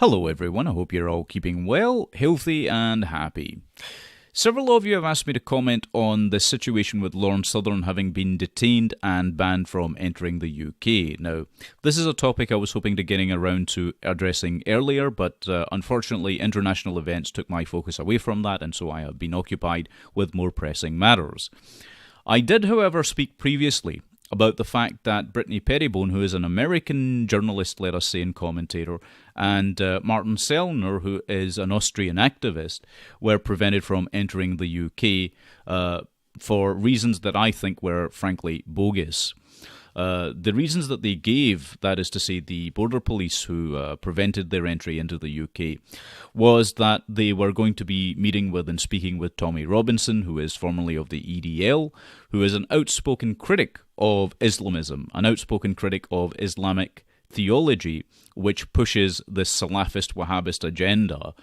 Hello everyone, I hope you're all keeping well, healthy and happy. Several of you have asked me to comment on the situation with Lauren Southern having been detained and banned from entering the UK. Now, this is a topic I was hoping to getting around to addressing earlier, but unfortunately international events took my focus away from that, and so I have been occupied with more pressing matters. I did, however, speak previously about the fact that Brittany Pettibone, who is an American journalist, let us say, and commentator, and Martin Sellner, who is an Austrian activist, were prevented from entering the UK for reasons that I think were, frankly, bogus. The reasons that they gave, that is to say the border police who prevented their entry into the UK, was that they were going to be meeting with and speaking with Tommy Robinson, who is formerly of the EDL, who is an outspoken critic of Islamism, an outspoken critic of Islamic theology, which pushes this Salafist Wahhabist agenda,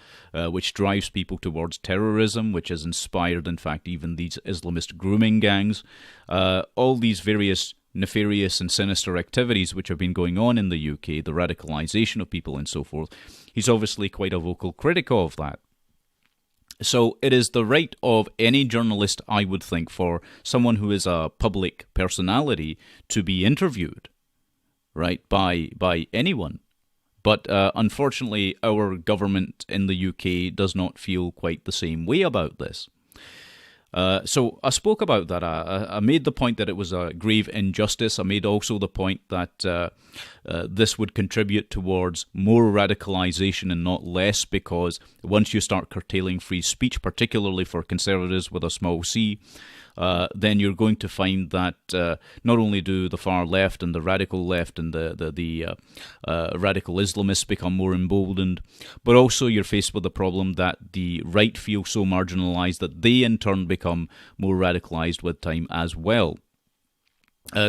which drives people towards terrorism, which has inspired, in fact, even these Islamist grooming gangs, all these various nefarious and sinister activities which have been going on in the UK, the radicalization of people and so forth. He's obviously quite a vocal critic of that. So it is the right of any journalist, I would think, for someone who is a public personality to be interviewed, right, by anyone. But unfortunately, our government in the UK does not feel quite the same way about this. So I spoke about that. I made the point that it was a grave injustice. I made also the point that this would contribute towards more radicalization and not less, because once you start curtailing free speech, particularly for conservatives with a small c, then you're going to find that not only do the far left and the radical left and the radical Islamists become more emboldened, but also you're faced with the problem that the right feel so marginalized that they in turn become more radicalized with time as well.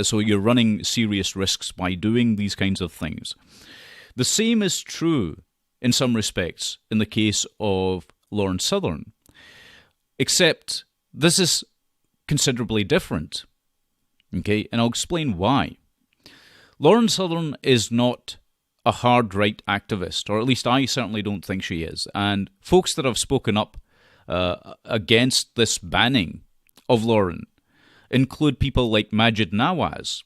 So you're running serious risks by doing these kinds of things. The same is true in some respects in the case of Lauren Southern, except this is considerably different, okay, and I'll explain why. Lauren Southern is not a hard right activist, or at least I certainly don't think she is, and folks that have spoken up against this banning of Lauren include people like Majid Nawaz,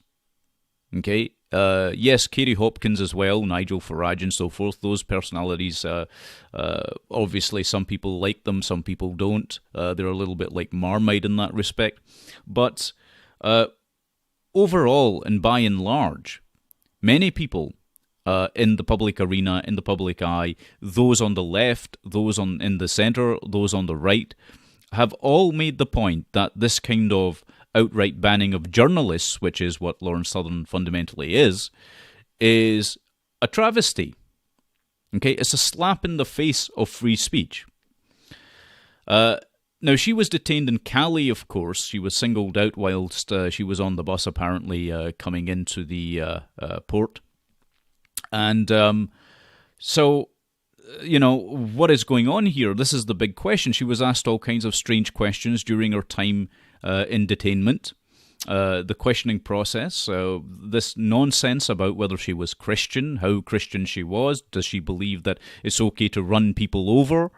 okay, yes, Katie Hopkins as well, Nigel Farage and so forth. Those personalities, obviously some people like them, some people don't. They're a little bit like Marmite in that respect. But overall and by and large, many people in the public arena, in the public eye, those on the left, those in the centre, those on the right, have all made the point that this kind of outright banning of journalists, which is what Lauren Southern fundamentally is a travesty. Okay, it's a slap in the face of free speech. Now, she was detained in Cali, of course. She was singled out whilst she was on the bus, apparently coming into the port. And so, you know, what is going on here? This is the big question. She was asked all kinds of strange questions during her time in detainment, the questioning process, this nonsense about whether she was Christian, how Christian she was, does she believe that it's okay to run people over,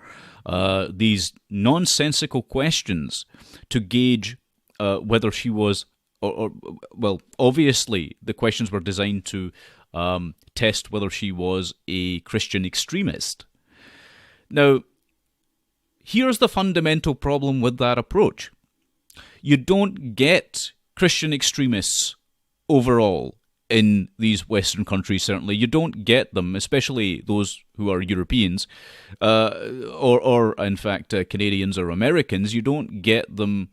these nonsensical questions to gauge whether she was, well, obviously the questions were designed to test whether she was a Christian extremist. Now, here's the fundamental problem with that approach. You don't get Christian extremists overall in these Western countries, certainly. You don't get them, especially those who are Europeans, or in fact, Canadians or Americans. You don't get them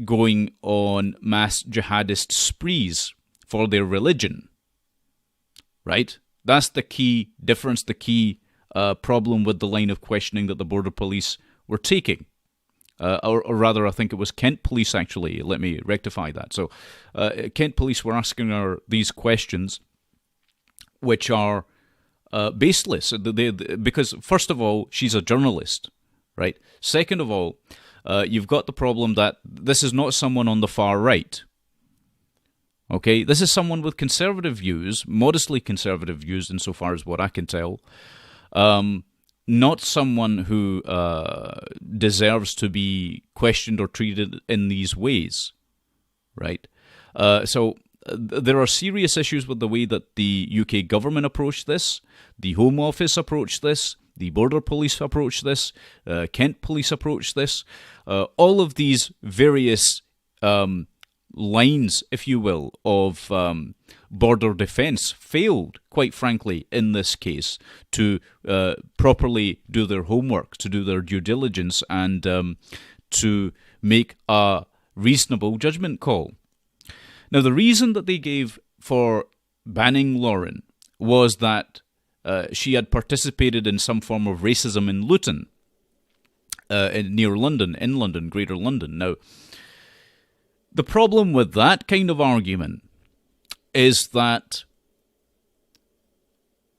going on mass jihadist sprees for their religion, right? That's the key difference, the key problem with the line of questioning that the border police were taking. Or rather, I think it was Kent Police, actually. Let me rectify that. So, Kent Police were asking her these questions, which are baseless. Because, first of all, she's a journalist, right? Second of all, you've got the problem that this is not someone on the far right. Okay, this is someone with conservative views, modestly conservative views insofar as what I can tell, not someone who deserves to be questioned or treated in these ways, right? So there are serious issues with the way that the UK government approached this, the Home Office approached this, the Border Police approached this, Kent Police approached this. All of these various lines, if you will, of border defence failed, quite frankly, in this case, to properly do their homework, to do their due diligence, and to make a reasonable judgment call. Now, the reason that they gave for banning Lauren was that she had participated in some form of racism in Luton, near London, in London, Greater London. Now, the problem with that kind of argument is that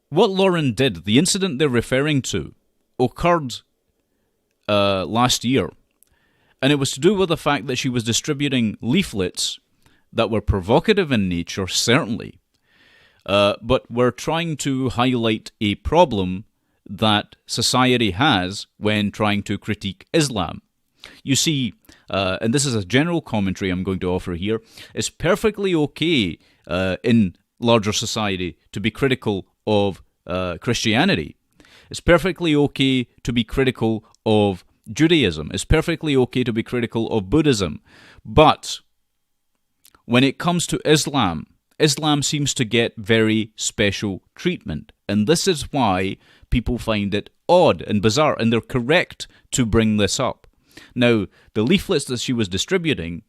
what Lauren did, the incident they're referring to, occurred last year, and it was to do with the fact that she was distributing leaflets that were provocative in nature, certainly, but were trying to highlight a problem that society has when trying to critique Islam. You see, and this is a general commentary I'm going to offer here, it's perfectly okay in larger society to be critical of Christianity. It's perfectly okay to be critical of Judaism. It's perfectly okay to be critical of Buddhism. But when it comes to Islam, Islam seems to get very special treatment. And this is why people find it odd and bizarre, and they're correct to bring this up. Now, the leaflets that she was distributing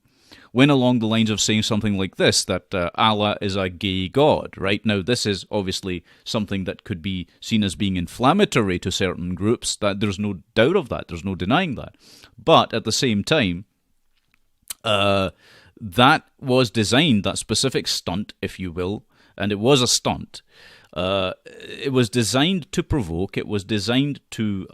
went along the lines of saying something like this, that Allah is a gay god, right? Now, this is obviously something that could be seen as being inflammatory to certain groups. That there's no doubt of that. There's no denying that. But at the same time, that was designed, that specific stunt, if you will, and it was a stunt. It was designed to provoke. It was designed to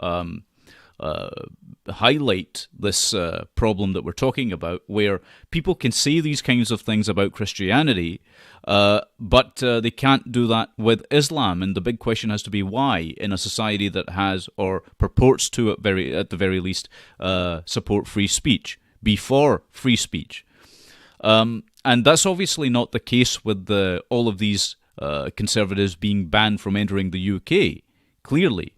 highlight this problem that we're talking about, where people can say these kinds of things about Christianity, but they can't do that with Islam. And the big question has to be why, in a society that has, or purports to at the very least, support free speech, be for free speech. And that's obviously not the case with all of these conservatives being banned from entering the UK, clearly.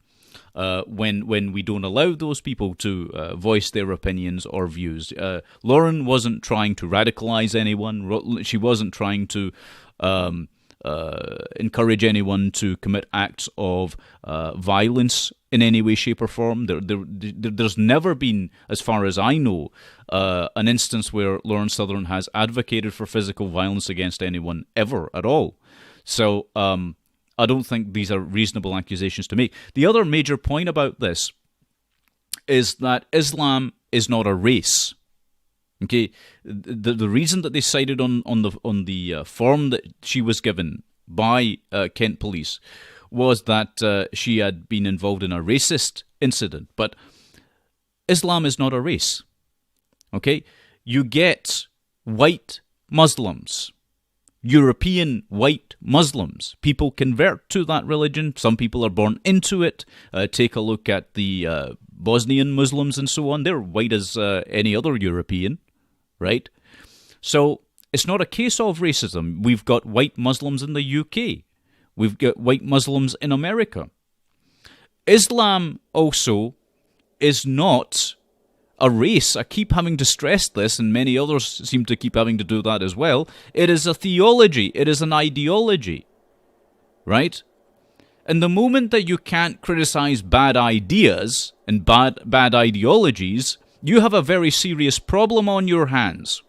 When we don't allow those people to voice their opinions or views. Lauren wasn't trying to radicalize anyone. She wasn't trying to encourage anyone to commit acts of violence in any way, shape, or form. There's never been, as far as I know, an instance where Lauren Southern has advocated for physical violence against anyone ever at all. So, I don't think these are reasonable accusations to make. The other major point about this is that Islam is not a race. Okay, the reason that they cited on the form that she was given by Kent Police was that she had been involved in a racist incident. But Islam is not a race. Okay, you get white Muslims, European white Muslims. People convert to that religion. Some people are born into it. Take a look at the Bosnian Muslims and so on. They're white as any other European, right? So it's not a case of racism. We've got white Muslims in the UK. We've got white Muslims in America. Islam also is not a race. I keep having to stress this, and many others seem to keep having to do that as well. It is a theology. It is an ideology, right? And the moment that you can't criticize bad ideas and bad ideologies, you have a very serious problem on your hands,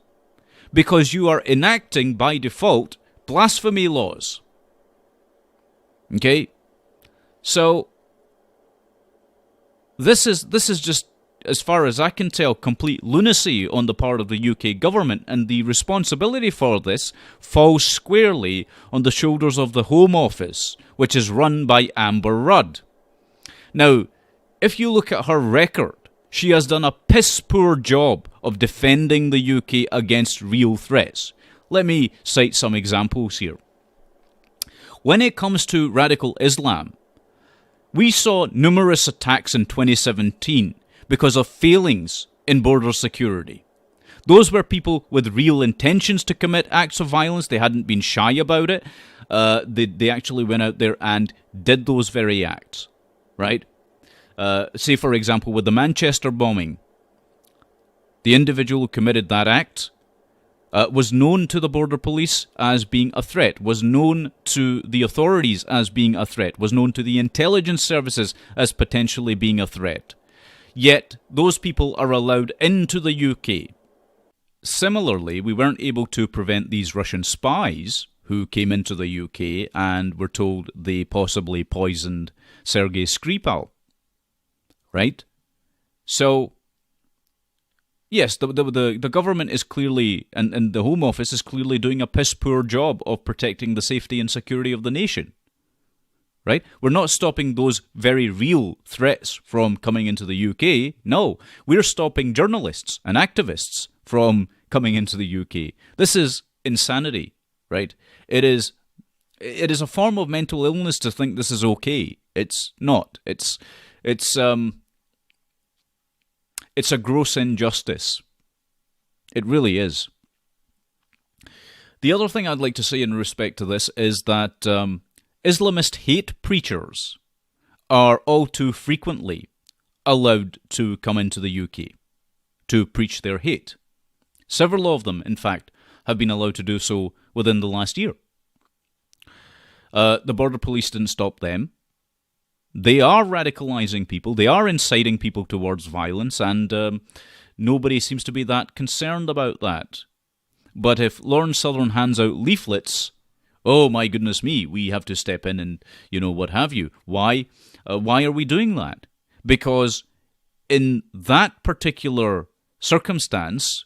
because you are enacting, by default, blasphemy laws. Okay? So, this is just, as far as I can tell, complete lunacy on the part of the UK government, and the responsibility for this falls squarely on the shoulders of the Home Office, which is run by Amber Rudd. Now, if you look at her record, she has done a piss-poor job of defending the UK against real threats. Let me cite some examples here. When it comes to radical Islam, We saw numerous attacks in 2017 because of failings in border security. Those were people with real intentions to commit acts of violence. They hadn't been shy about it. They actually went out there and did those very acts, right? Say, for example, with the Manchester bombing, the individual who committed that act was known to the border police as being a threat, was known to the authorities as being a threat, was known to the intelligence services as potentially being a threat. Yet, those people are allowed into the UK. Similarly, we weren't able to prevent these Russian spies who came into the UK and were told they possibly poisoned Sergei Skripal. Right? So, yes, the government is clearly, and the Home Office is clearly doing a piss-poor job of protecting the safety and security of the nation. Right? We're not stopping those very real threats from coming into the UK. No, we're stopping journalists and activists from coming into the UK. This is insanity, right? It is a form of mental illness to think this is okay. It's not. It's a gross injustice. It really is. The other thing I'd like to say in respect to this is that Islamist hate preachers are all too frequently allowed to come into the UK to preach their hate. Several of them, in fact, have been allowed to do so within the last year. The border police didn't stop them. They are radicalizing people. They are inciting people towards violence, and nobody seems to be that concerned about that. But if Lawrence Southern hands out leaflets, oh my goodness me, we have to step in and, what have you. Why? Why are we doing that? Because in that particular circumstance,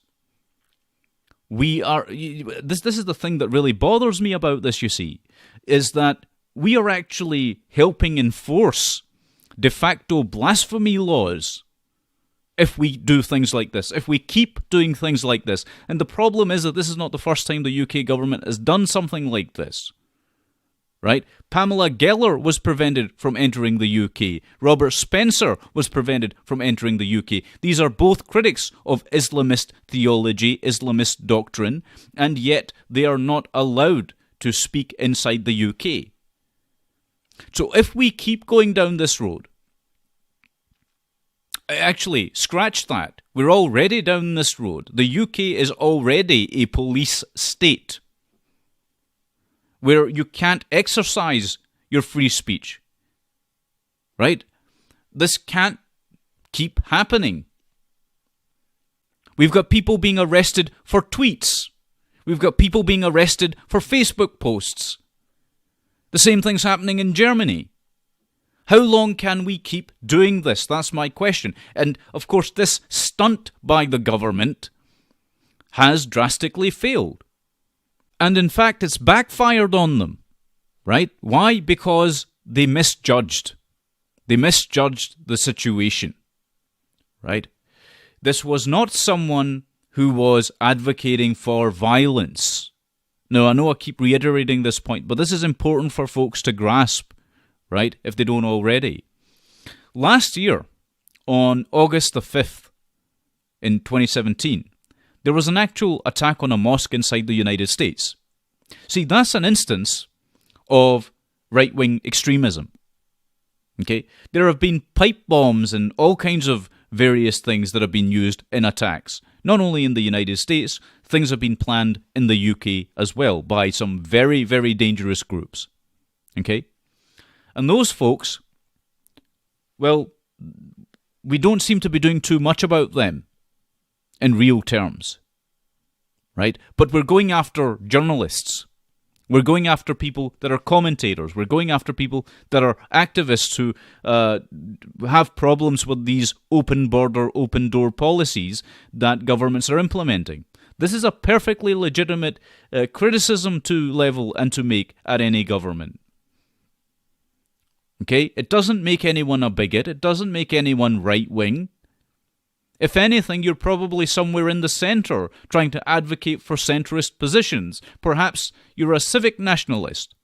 we are... This is the thing that really bothers me about this, you see, is that we are actually helping enforce de facto blasphemy laws if we do things like this, if we keep doing things like this. And the problem is that this is not the first time the UK government has done something like this. Right? Pamela Geller was prevented from entering the UK. Robert Spencer was prevented from entering the UK. These are both critics of Islamist theology, Islamist doctrine, and yet they are not allowed to speak inside the UK. So if we keep going down this road, actually, scratch that. We're already down this road. The UK is already a police state where you can't exercise your free speech. Right? This can't keep happening. We've got people being arrested for tweets. We've got people being arrested for Facebook posts. The same thing's happening in Germany. How long can we keep doing this? That's my question. And, of course, this stunt by the government has drastically failed. And, in fact, it's backfired on them. Right? Why? Because they misjudged. They misjudged the situation. Right? This was not someone who was advocating for violence. Now, I know I keep reiterating this point, but this is important for folks to grasp, right, if they don't already. Last year, on August the 5th, in 2017, there was an actual attack on a mosque inside the United States. See, that's an instance of right-wing extremism. Okay? There have been pipe bombs and all kinds of various things that have been used in attacks. Not only in the United States, things have been planned in the UK as well by some very, very dangerous groups. Okay? And those folks, well, we don't seem to be doing too much about them in real terms. Right? But we're going after journalists. We're going after people that are commentators. We're going after people that are activists who have problems with these open border, open door policies that governments are implementing. This is a perfectly legitimate criticism to level and to make at any government. Okay? It doesn't make anyone a bigot. It doesn't make anyone right-wing. If anything, you're probably somewhere in the centre, trying to advocate for centrist positions. Perhaps you're a civic nationalist.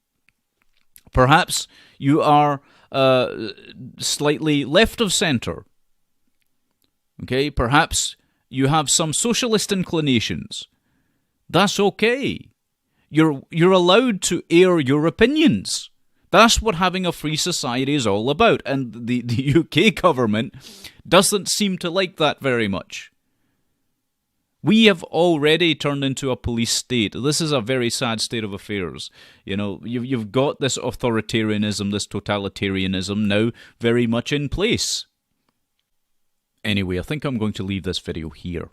Perhaps you are slightly left of centre. Okay, perhaps you have some socialist inclinations. That's okay. You're allowed to air your opinions. That's what having a free society is all about, and the UK government doesn't seem to like that very much. We have already turned into a police state. This is a very sad state of affairs. You know, you've got this authoritarianism, this totalitarianism now very much in place. Anyway, I think I'm going to leave this video here.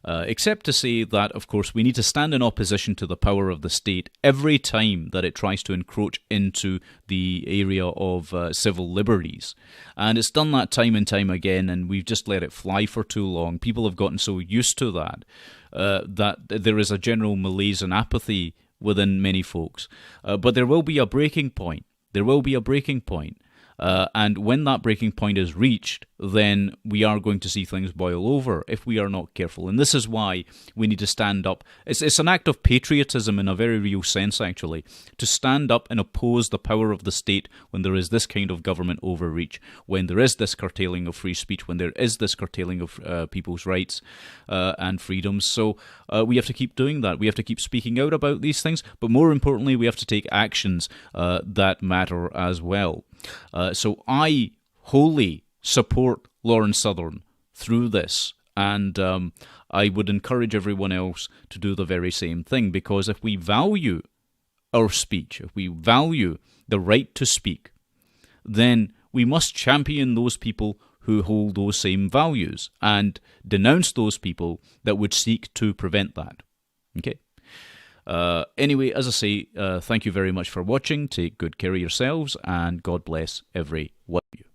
Except to say that, of course, we need to stand in opposition to the power of the state every time that it tries to encroach into the area of civil liberties. And it's done that time and time again, and we've just let it fly for too long. People have gotten so used to that, that there is a general malaise and apathy within many folks. But there will be a breaking point. There will be a breaking point. And when that breaking point is reached, then we are going to see things boil over if we are not careful. And this is why we need to stand up. It's an act of patriotism in a very real sense, actually, to stand up and oppose the power of the state when there is this kind of government overreach, when there is this curtailing of free speech, when there is this curtailing of people's rights and freedoms. So we have to keep doing that. We have to keep speaking out about these things, but more importantly, we have to take actions that matter as well. So I wholly support Lawrence Southern through this, and I would encourage everyone else to do the very same thing, because if we value our speech, if we value the right to speak, then we must champion those people who hold those same values and denounce those people that would seek to prevent that. Okay? Anyway, as I say, thank you very much for watching. Take good care of yourselves, and God bless every one of you.